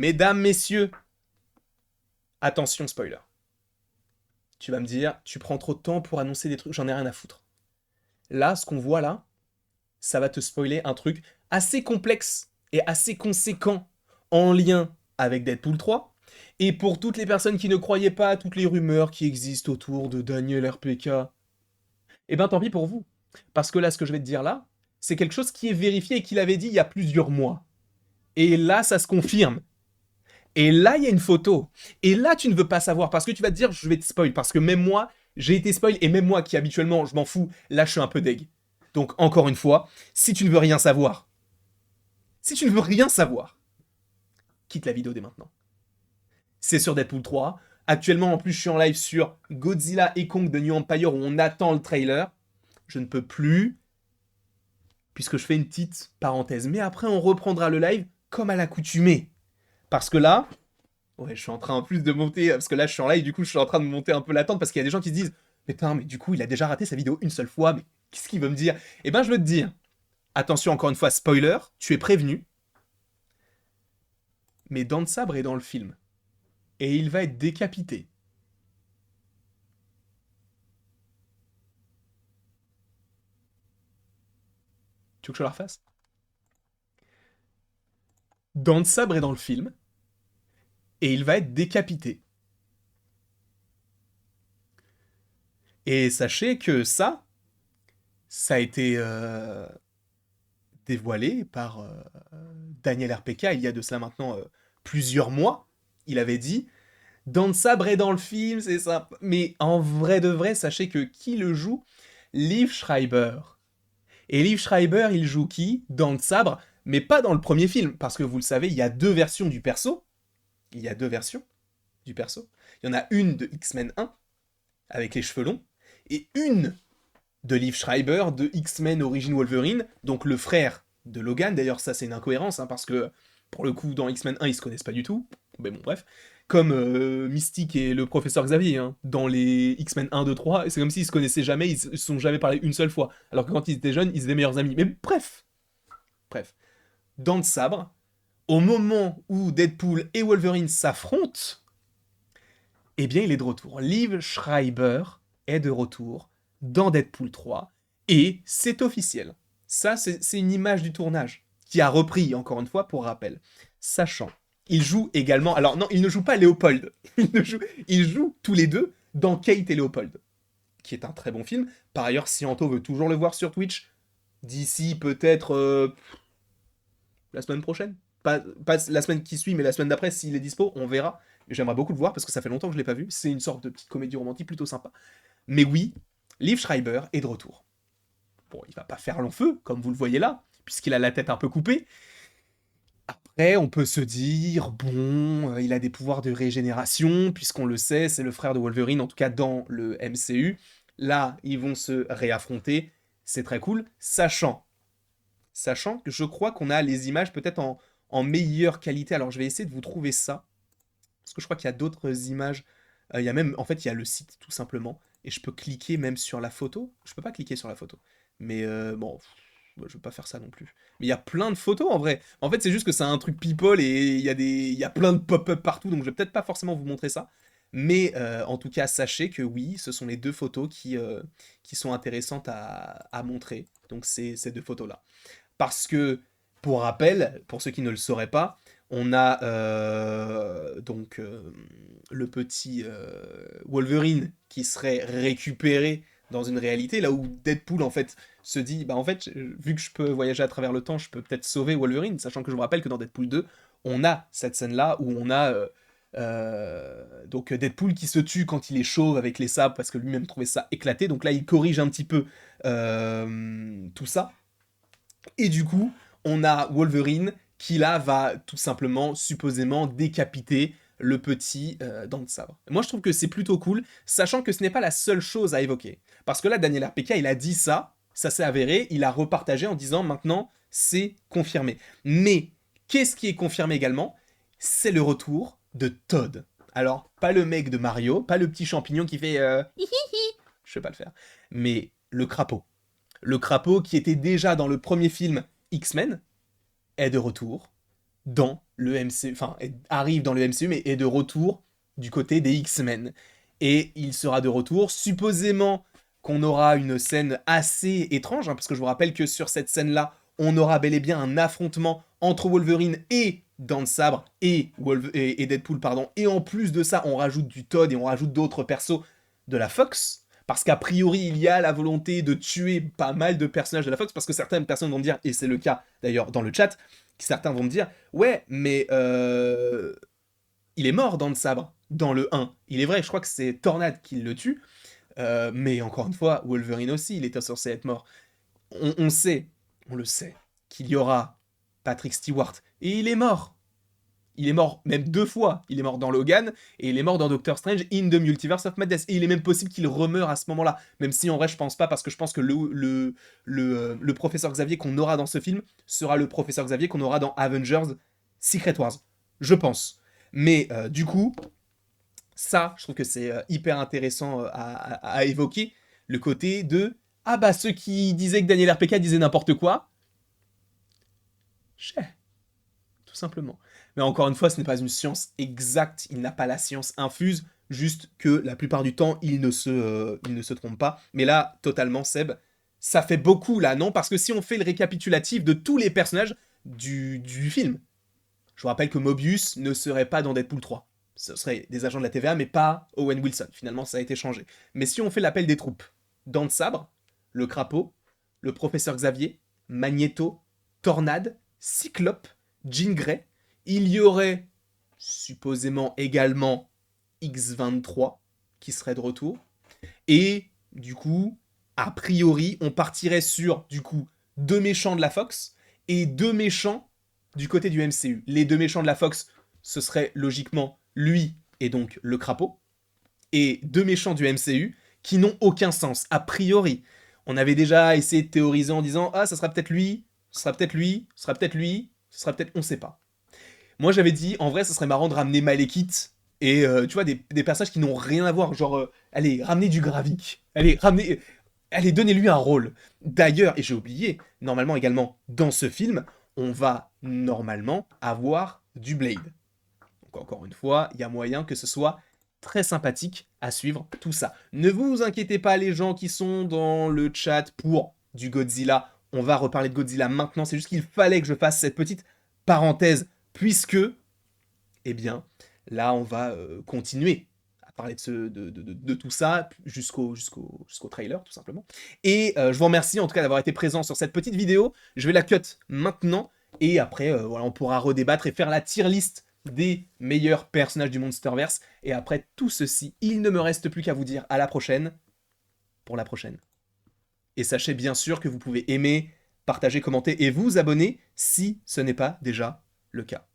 Mesdames, messieurs, attention spoiler. Tu vas me dire, tu prends trop de temps pour annoncer des trucs, j'en ai rien à foutre. Là, ce qu'on voit là, ça va te spoiler un truc assez complexe et assez conséquent en lien avec Deadpool 3. Et pour toutes les personnes qui ne croyaient pas à toutes les rumeurs qui existent autour de Daniel RPK, eh ben tant pis pour vous. Parce que là, ce que je vais te dire là, c'est quelque chose qui est vérifié et qu'il avait dit il y a plusieurs mois. Et là, ça se confirme. Et là, il y a une photo. Et là, tu ne veux pas savoir parce que tu vas te dire, je vais te spoil. Parce que même moi, j'ai été spoil. Et même moi, qui habituellement, je m'en fous, là, je suis un peu deg. Donc, encore une fois, si tu ne veux rien savoir, si tu ne veux rien savoir, quitte la vidéo dès maintenant. C'est sur Deadpool 3. Actuellement, en plus, je suis en live sur Godzilla et Kong de New Empire où on attend le trailer. Je ne peux plus, puisque je fais une petite parenthèse. Mais après, on reprendra le live comme à l'accoutumée. Parce que là, ouais, je suis en train en plus de monter, parce que là je suis en live, du coup je suis en train de monter un peu l'attente, parce qu'il y a des gens qui se disent, mais putain, mais du coup il a déjà raté sa vidéo une seule fois, mais qu'est-ce qu'il veut me dire? Eh ben je veux te dire, attention encore une fois, spoiler, tu es prévenu, mais Dents de Sabre est dans le film, et il va être décapité. Tu veux que je la refasse? Dents de Sabre est dans le film, et il va être décapité. Et sachez que ça a été dévoilé par Daniel RPK il y a de cela maintenant plusieurs mois. Il avait dit Dents de Sabre est dans le film, c'est ça. Mais en vrai de vrai, sachez que qui le joue? Liev Schreiber. Et Liev Schreiber, il joue qui? Dents de Sabre, mais pas dans le premier film, parce que vous le savez, il y a deux versions du perso. Il y a deux versions du perso. Il y en a une de X-Men 1, avec les cheveux longs, et une de Liev Schreiber de X-Men Origin Wolverine, donc le frère de Logan. D'ailleurs, ça c'est une incohérence, hein, parce que pour le coup, dans X-Men 1, ils se connaissent pas du tout. Mais bon, bref. Comme Mystique et le professeur Xavier, hein, dans les X-Men 1, 2, 3, c'est comme s'ils se connaissaient jamais, ils se sont jamais parlé une seule fois. Alors que quand ils étaient jeunes, ils étaient meilleurs amis. Mais bref. Dans le sabre, au moment où Deadpool et Wolverine s'affrontent, eh bien, il est de retour. Liev Schreiber est de retour dans Deadpool 3 et c'est officiel. Ça, c'est une image du tournage qui a repris, encore une fois, pour rappel. Sachant, il joue également. Alors, non, il ne joue pas Léopold. Il joue tous les deux dans Kate et Léopold, qui est un très bon film. Par ailleurs, si Anto veut toujours le voir sur Twitch, d'ici peut-être la semaine prochaine. Pas la semaine qui suit, mais la semaine d'après, s'il est dispo, on verra. J'aimerais beaucoup le voir parce que ça fait longtemps que je l'ai pas vu. C'est une sorte de petite comédie romantique plutôt sympa. Mais oui, Liev Schreiber est de retour. Bon, il va pas faire long feu, comme vous le voyez là, puisqu'il a la tête un peu coupée. Après, on peut se dire, bon, il a des pouvoirs de régénération, puisqu'on le sait, c'est le frère de Wolverine, en tout cas dans le MCU. Là, ils vont se réaffronter, c'est très cool, sachant que je crois qu'on a les images peut-être en meilleure qualité. Alors, je vais essayer de vous trouver ça, parce que je crois qu'il y a d'autres images. Il y a même, en fait, il y a le site tout simplement, et je peux cliquer même sur la photo. Je peux pas cliquer sur la photo, mais bon, je veux pas faire ça non plus. Mais il y a plein de photos en vrai. En fait, c'est juste que c'est un truc people et il y a plein de pop-up partout, donc je vais peut-être pas forcément vous montrer ça. Mais en tout cas, sachez que oui, ce sont les deux photos qui sont intéressantes à montrer. Donc ces deux photos-là. Parce que, pour rappel, pour ceux qui ne le sauraient pas, on a le petit Wolverine qui serait récupéré dans une réalité, là où Deadpool en fait se dit, bah en fait, vu que je peux voyager à travers le temps, je peux peut-être sauver Wolverine, sachant que je vous rappelle que dans Deadpool 2, on a cette scène-là où on a donc Deadpool qui se tue quand il est chauve avec les sabres parce que lui-même trouvait ça éclaté, donc là il corrige un petit peu tout ça, et du coup, on a Wolverine qui là va tout simplement, supposément, décapiter le petit Dent de Sabre. Moi je trouve que c'est plutôt cool, sachant que ce n'est pas la seule chose à évoquer. Parce que là, Daniel RPK, il a dit ça s'est avéré, il a repartagé en disant maintenant c'est confirmé. Mais qu'est-ce qui est confirmé également? C'est le retour de Todd. Alors, pas le mec de Mario, pas le petit champignon qui fait je sais pas le faire, mais le crapaud. Le crapaud qui était déjà dans le premier film X-Men est de retour dans le MCU, enfin, arrive dans le MCU, mais est de retour du côté des X-Men. Et il sera de retour, supposément qu'on aura une scène assez étrange, hein, parce que je vous rappelle que sur cette scène-là, on aura bel et bien un affrontement entre Wolverine et Dent de Sabre et Deadpool, pardon. Et en plus de ça, on rajoute du Todd et on rajoute d'autres persos de la Fox, parce qu'a priori, il y a la volonté de tuer pas mal de personnages de la Fox, parce que certaines personnes vont me dire, et c'est le cas d'ailleurs dans le chat, certains vont me dire, ouais, mais il est mort dans le sabre, dans le 1. Il est vrai, je crois que c'est Tornade qui le tue, mais encore une fois, Wolverine aussi, il était censé être mort. On sait, on le sait, qu'il y aura Patrick Stewart, et il est mort. Il est mort même 2 fois. Il est mort dans Logan et il est mort dans Doctor Strange in the Multiverse of Madness. Et il est même possible qu'il remeure à ce moment-là. Même si en vrai, je pense pas, parce que je pense que le professeur Xavier qu'on aura dans ce film sera le professeur Xavier qu'on aura dans Avengers Secret Wars. Je pense. Mais du coup, ça, je trouve que c'est hyper intéressant à évoquer. Le côté de ah bah ceux qui disaient que Daniel RPK disait n'importe quoi, chais, tout simplement. Mais encore une fois, ce n'est pas une science exacte, il n'a pas la science infuse, juste que la plupart du temps, il ne se trompe pas. Mais là, totalement, Seb, ça fait beaucoup là, non? Parce que si on fait le récapitulatif de tous les personnages du film, je vous rappelle que Mobius ne serait pas dans Deadpool 3. Ce serait des agents de la TVA, mais pas Owen Wilson. Finalement, ça a été changé. Mais si on fait l'appel des troupes, Dent de Sabre, le Crapaud, le Professeur Xavier, Magneto, Tornade, Cyclope, Jean Grey, il y aurait supposément également X-23 qui serait de retour. Et du coup, a priori, on partirait sur du coup 2 méchants de la Fox et 2 méchants du côté du MCU. Les 2 méchants de la Fox, ce serait logiquement lui et donc le Crapaud, et 2 méchants du MCU qui n'ont aucun sens. A priori, on avait déjà essayé de théoriser en disant ah ça sera peut-être lui, ce sera peut-être lui, ce sera peut-être lui, ce sera peut-être on sait pas. Moi j'avais dit en vrai ça serait marrant de ramener Malekith et tu vois des personnages qui n'ont rien à voir, genre allez ramener du Gravik, allez donnez-lui un rôle. D'ailleurs et j'ai oublié, normalement également dans ce film on va normalement avoir du Blade. Donc encore une fois, il y a moyen que ce soit très sympathique à suivre tout ça. Ne vous inquiétez pas les gens qui sont dans le chat pour du Godzilla. On va reparler de Godzilla maintenant. C'est juste qu'il fallait que je fasse cette petite parenthèse puisque, eh bien, là on va continuer à parler de tout ça jusqu'au trailer tout simplement. Et je vous remercie en tout cas d'avoir été présent sur cette petite vidéo. Je vais la cut maintenant et après voilà, on pourra redébattre et faire la tier list des meilleurs personnages du Monsterverse. Et après tout ceci, il ne me reste plus qu'à vous dire à la prochaine pour la prochaine. Et sachez bien sûr que vous pouvez aimer, partager, commenter et vous abonner si ce n'est pas déjà le cas.